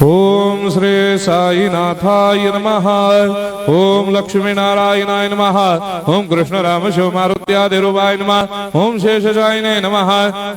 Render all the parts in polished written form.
ओम श्री साईनाथाय नमः। ओम लक्ष्मी नारायणाय नमः। ओम कृष्ण राम शिव मारुत्यादिरूपाय नमः। ओम शेषशायिने नमः।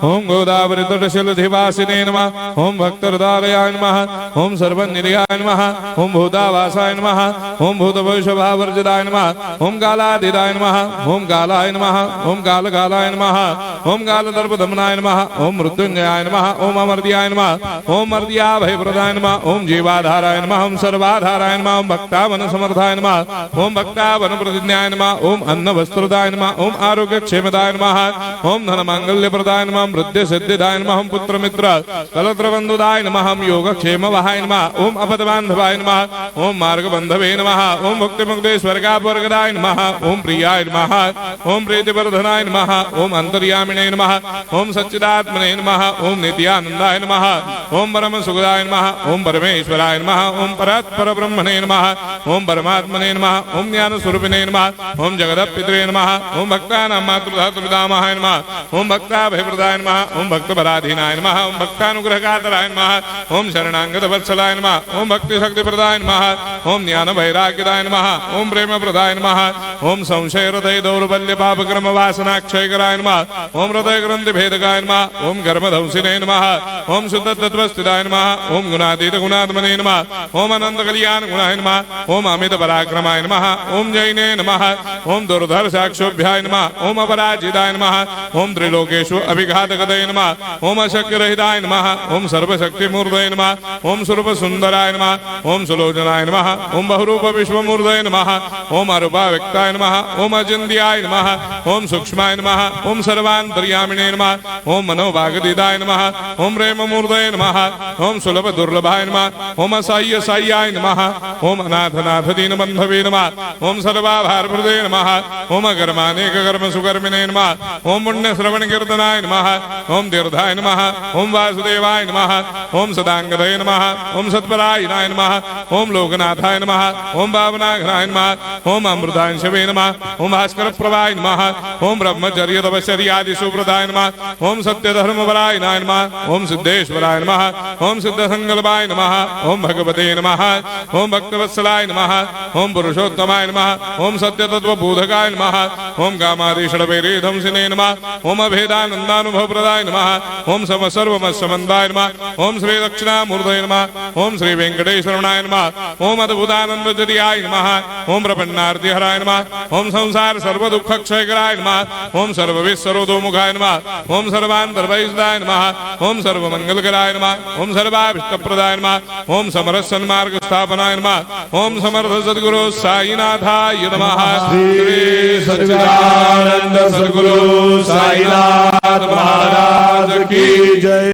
ओम गोदावरी तटशिलधिवासिने नमः। ओम भक्तहृदयाय नमः। ओम सर्वनिलयाय नमः। ओम भूतावासाय नमः। ओम भूतभविष्यभावर्जिताय नमः। ओम कालातीताय नमः। ओम कालाय नमः। ओम कालकालाय नमः। ओम कालदर्पदमनाय नमः। ओम मृत्युंजयाय नमः। ओम अमर्त्याय नमः। ओम मर्त्याभयप्रदाय नमः। ओम जीवाधाराय नमः। ओम सर्वाधाराय नमः। ओम भक्तावन समर्थाय नमः। ओम भक्तावन प्रतिज्ञाय नमः। ओम अन्न वस्त्रदाय नमः। ओम आरोग्य क्षेमदाय नमः। ओम धन मांगल्य प्रदाय नमः। मृत्यु सिद्धिदाय नमः। ओम पुत्र मित्र कलत्र बंधुदाय नमः। ओम योग क्षेम वहाय नमः। ओम अपद बांधवाय नमः। ओम मार्ग बंधवे नमः। ओम भक्ति मुक्ति स्वर्गापवर्गदाय नमः। ओम प्रियाय नमः। ओम प्रीतिवर्धनाय नमः। ओम अंतर्यामिने नमः। ओम सच्चिदात्मने नमः। ओम नित्यानंदाय नमः। ओम परम सुखदाय नमः। ओम परमेश्वराय नमः। ओम परात्पर ब्रह्मणे नमः। ओम परमात्मने नमः। ओम ज्ञान स्वरूपिणे नमः। ओम जगदपितरे नमः। ओम भक्तानां मातृधातुर्धामाय नमः। ओम भक्ताभयप्रदाय नमः। ओम भक्तपराधीनाय नमः। ओम भक्तानुग्रहकातराय नमः। ओम शरणागत वत्सलाय नमः। ओम भक्ति शक्ति प्रदाय नमः। ओम ज्ञान वैराग्यदाय नमः। ओम प्रेम प्रदाय नमः। ओम संशय हृदय दौर्बल्य पाप कर्म वासना क्षयकराय नमः। ओम हृदय ग्रंथि भेदकाय नमः। ओम कर्मधंसिने नमः। ओम शुद्ध तत्वस्थिताय नमः। ओम गुणातीत गुणात्मने नमः। ओम अनंत कल्याण गुणाय नमः। ओम अमित पराक्रमाय नमः। ओम जैने नमः। ओम दुर्धर्षाक्षोभ्याय नमः। ओम अपराजिताय नमः। ओम त्रिलोकेषु अभिघातकतये नमः। ओम अशक्यरहिताय नमः। ओम सर्वशक्तिमूर्तये नमः। ओम स्वरूप सुंदराय नमः। ओम सुलोचनाय नमः। ओम बहुरूप विश्वमूर्तये नमः। ओम अरूपाव्यक्ताय नमः। ओम अचिन्त्याय नमः। ओम सूक्ष्माय नमः। ओम सर्वान्तर्यामिणे नमः। ओम मनोभागदिताय नमः। ओम प्रेममूर्तये नमः। ओम सुलभ दुर्लभाय नमः। ओम असह्य साह्याय नमः। ओम अनाथनाथ दीनबन्धवे नमः। ओम सर्वाभारप्रदे नमः। ओम अकर्मानेक कर्म सुकर्मिणे नमः। ओम पुण्य श्रवण कीर्तनाय नमः। ओम तीर्थाय नमः। ओम वासुदेवाय नमः। ओम सदांगदये नमः। ओम सत्परायणाय नमः। ओम लोकनाथाय नमः। ओम भावनाघ्नाय नमः। ओम अमृतांशवे नमः। ओम भास्कर प्रभाय नमः। ओम ब्रह्मचर्य तपश्चर्यादि सुप्रदाय नमः। ओम सत्यधर्मपरायणाय नमः। ओम सिद्धेश्वराय नमः। ओम सिद्धसंकल्पाय नमः। ओम भगवते नमः। ओम भक्तवत्सलाय नमः। ओम पुरुषोत्तमाय नमः। ओम सत्यतत्त्वबोधकाय नमः। ओम कामादिषडवैरेधंसिने नमः। ओम अभेदानन्दानुभवप्रदाय नमः। ओम सर्वमस्समन्वाय नमः। ओम श्री दक्षिणामूर्तये नमः। ओम श्री वेंकटेश्वराय नमः। ओम अद्भुतानन्दजटियाय नमः। ओम प्रपन्नार्तिहराय नमः। ओम संसार सर्वदुःखक्षयकराय नमः। ओम सर्वविश्वरोधोमुखाय नमः। ओम सर्वान्तर्बहिष्ठाय नमः। ओम सर्वमङ्गलकराय नमः। ओम सर्वाभीष्टप्रदाय नमः। ओम समरस सन्मार्ग स्थापनाय नमः। ओम समर्थ सद्गुरु साईनाथाय नमः। श्री सच्चिदानंद सद्गुरु साईनाथ महाराज की जय।